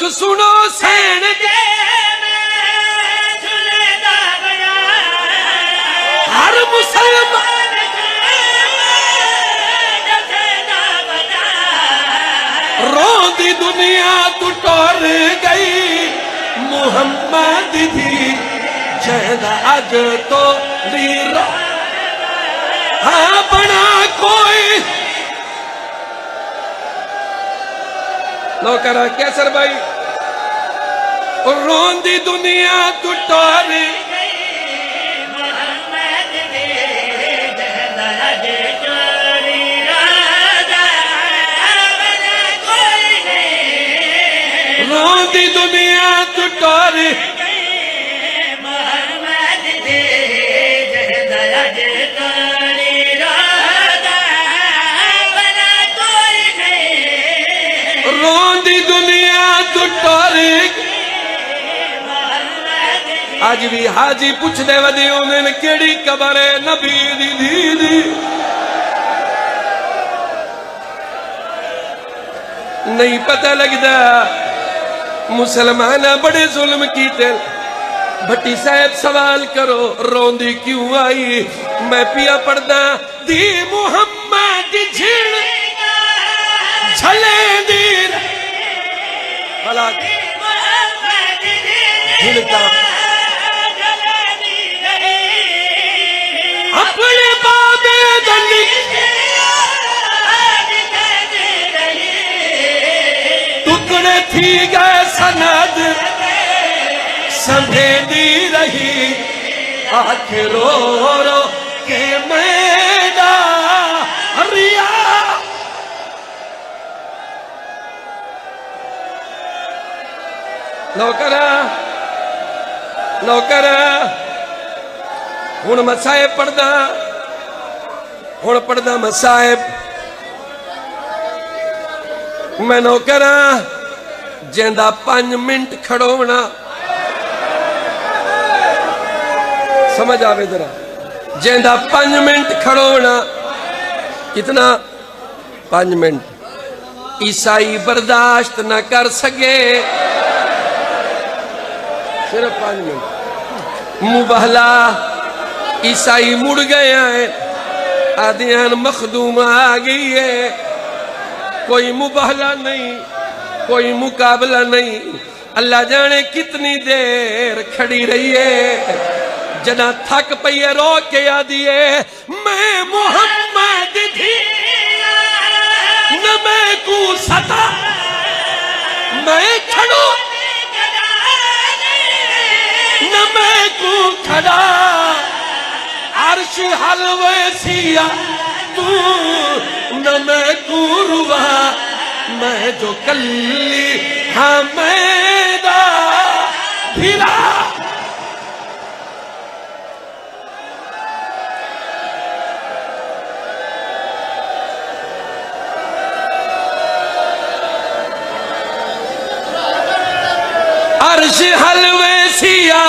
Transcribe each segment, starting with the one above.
दुख सुनो सैन दे हर मुसलमान रोंदी दुनिया तू टोर गई मुहम्मद दी जैदा अज तो लीरा हाँ बना कोई नौकरा कैसर भाई रोंदी दुनिया तू टोर रोंदी दुनिया तू टोर रोंदी दुनिया तू टोर आज भी हाजी पुछदे वदे उन्हें केड़ी कबर है नबी दी दी नहीं पता लगदा मुसलमान बड़े जुल्म कीते भट्टी साहब सवाल करो रोंदी क्यों आई मैं पिया पढ़दा दी मुहम्मद झिल झले दी भला झिलका अपने बाबे दली टुकड़े थी गए सनद संभेदी रही आखिर रो रो के मैदा रिया नौकरा नौकरा हुण मसाहिब पढ़दा हुण पढ़दा मसाहिब मैं नौकरा जेंदा 5 मिनट खड़ोना समझ आवे जरा जेंदा 5 मिनट खड़ोना कितना 5 मिनट ईसाई बर्दाश्त न कर सके सिर्फ 5 मिनट मुबहला ईसाई मुड़ गए हैं आदियान मखदूम आ गई है कोई मुबहला नहीं कोई मुकाबला नहीं अल्लाह जाने कितनी देर खड़ी रही है जना थक पई रो के आदि है मैं मुहम्मद थी न मैं को सता मैं खड़ो न मैं को खड़ा अर्श हलवे सिया तू न मैं को रुवा मैं जो कल्ली हमेदा फिरा अर्श हलवे सिया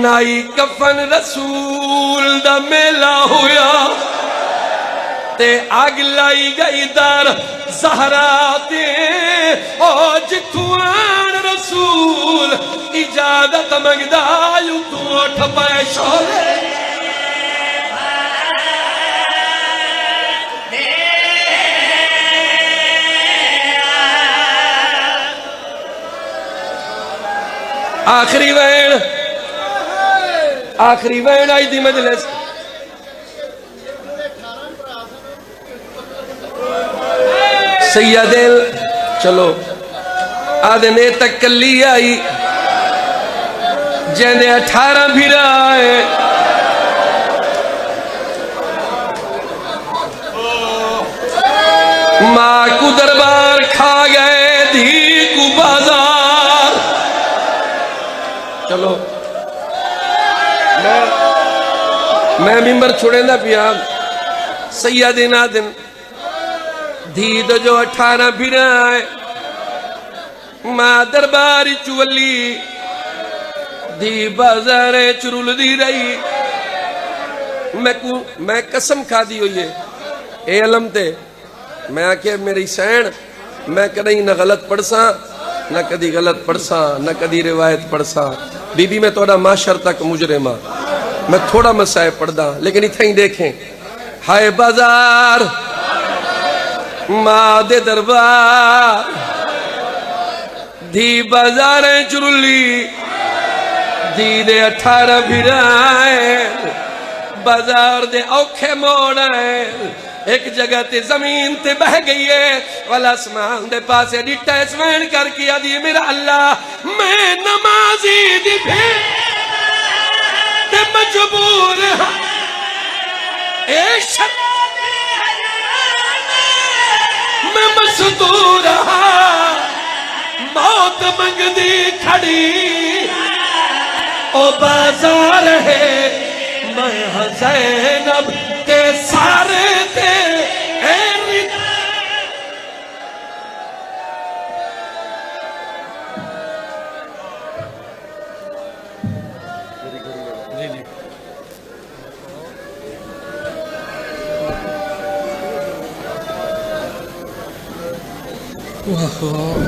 नाई कफन रसूल दा मेला होया ते आग लाई गई दर ज़हरा ते ओ जिथों आन रसूल इजाजत मंगदा तू उठ पै शोले आखिरी वैन आई दी मजलिस सैयदिल चलो आदे ने तक कली आई जेंदे 18 भिरा आए माँ को दरबार खा गए धी को बाजार चलो मैं मिंबर छोड़ेंदा पिया सैयदिना दिन धी दो जो 18 भिरा आए मां दरबार चुवली धी बाजारे चुरुलदी रही। मैं कसम खादी हुई है ए अलम ते, मैं आखे मेरी सैन मैं कदई न गलत पढ़सा न कदी गलत पढ़सा न कदी रिवायत पढ़सा। बीबी मैं थोड़ा माशर तक मुजरिमा, मैं थोड़ा मसाए पढ़दा लेकिन इथे ही देखें। हाय बाजार मां दे दरबार, धी बाजारे चुरुली धी दे 18 भिराए। बाजार दे औखे मोड़ है, एक जगह ते जमीन ते बह गई है, वाला आसमान दे पासे डिटा स्मैन करके आदि मेरा अल्लाह मैं नमाजी दी भेड़ ते मजबूर हां ए मैं मजदूर हां मौत मंगदी खड़ी ओ बाजार है मैं हुसैन के सारे थे।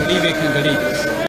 घड़ी देखें घड़ी।